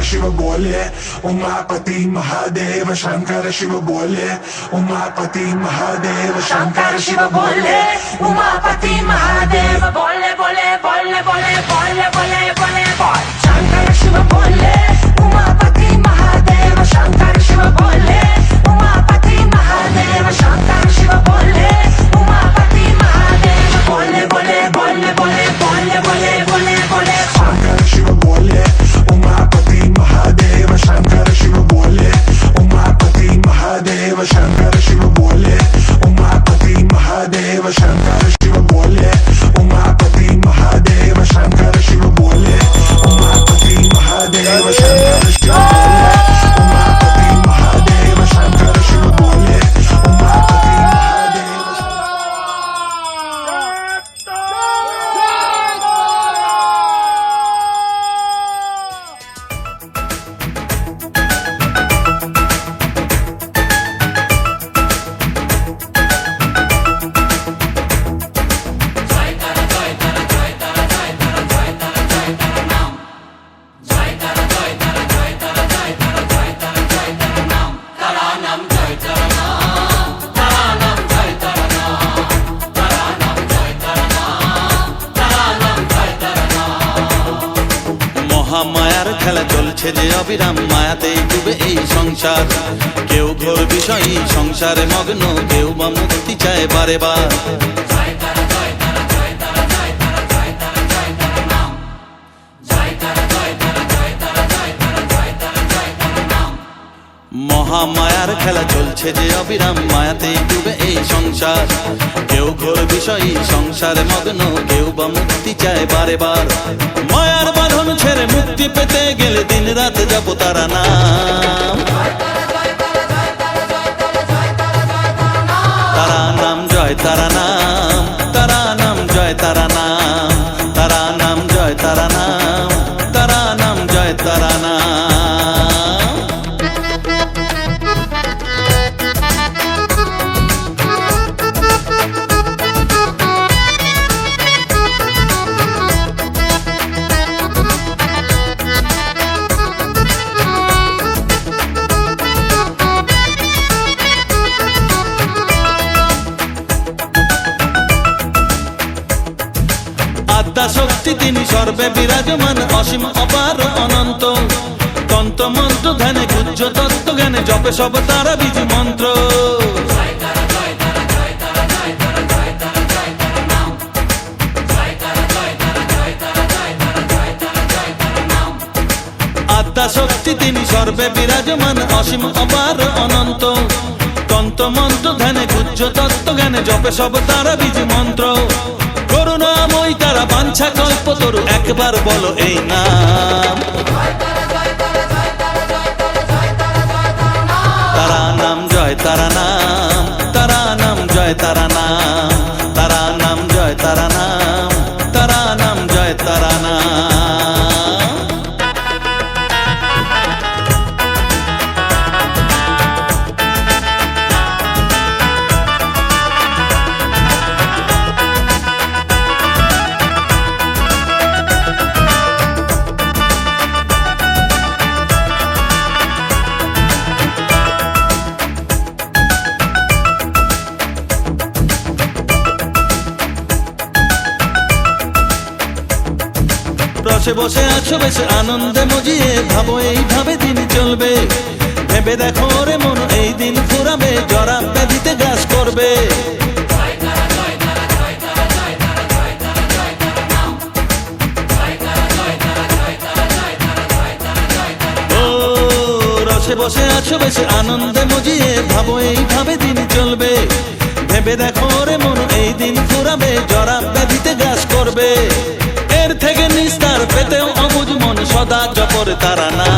शिव बोले उमापति महादेव शंकर शिव बोले उमापति महादेव शंकर शिव बोले उमापति महादेव बोले बोले बोले बोले बोले बोले बोले बोल शंकर शिव बोले उमापति महादेव शंकर शिव बोले उमापति महादेव शंकर शिव बोले उमापति महादेव बोले बोले बोले बोले बोले बोले बोले बोले शंकर शिव बोले उमापति महादेव शंकर शिव बोले उमापति महादेव शंकर शिव बोले उमापति महादेव शंकर शिव बोले उमापति महादेव शंकर शिव बोले उमापति महादेव शंकर शिव बोले उमापति महादेव शंकर शिव बोले उमापति মায়ার খেলা চলছে যে অবিরাম মায়াতেই ডুবে এই সংসার কেউ ঘোর বিষয়ী সংসারে মগ্ন কেউ বা মুক্তি চায় বারে বার মহামায়ার খেলা চলছে যে অবিরাম মায়াতেই ডুবে এই সংসার কেউ ঘোর বিষয়ী সংসারে মগ্ন কেউ বা মুক্তি চায় বারে বার মায়ার বাঁধন ছেড়ে মুক্তি পেতে গেলে দিন রাত জপো তারা নাম তারা নাম জয় তারা নাম তারা নাম জয় তারা নাম তারা নাম জয় তারা নাম তারা নাম জয় তারা নাম শক্তি তিনি সর্বে বিরাজমান অসীম অপার অনন্ত তন্ত্র মন্ত্র ধ্যানে গুহ্য তত্ত্ব জ্ঞানে জপে সব তারা বীজ মন্ত্র আত্মা শক্তি তিনি সর্বে বিরাজমান অসীম অপার অনন্ত তন্ত্র মন্ত্র ধ্যানে গুহ্য তত্ত্ব জ্ঞানে জপে সব তারা বীজ মন্ত্র করুণাময় তারা বাঞ্ছা কল্পতরু একবার বলো এই নাম তারা নাম জয় তারা নাম তারা নাম জয় তারা নাম তারা নাম জয় তারা নাম তারা নাম জয় তারা নাম বসে বসে আছো বেশ আনন্দে মজিয়ে ভাবো এইভাবে দিন চলবে ভেবে দেখো রে মন এই দিন ফুরাবে জরা ব্যাধিতে গ্রাস করবে ও রসে বসে আছো বেশ আনন্দে মজিয়ে ভাবো এইভাবে দিন চলবে ভেবে দেখো রে মন এই দিন ফুরাবে জরা ব্যাধিতে গ্রাস করবে এর থেকে নিস্তার পেতেও অবুঝ মন সদা জপরে তারা না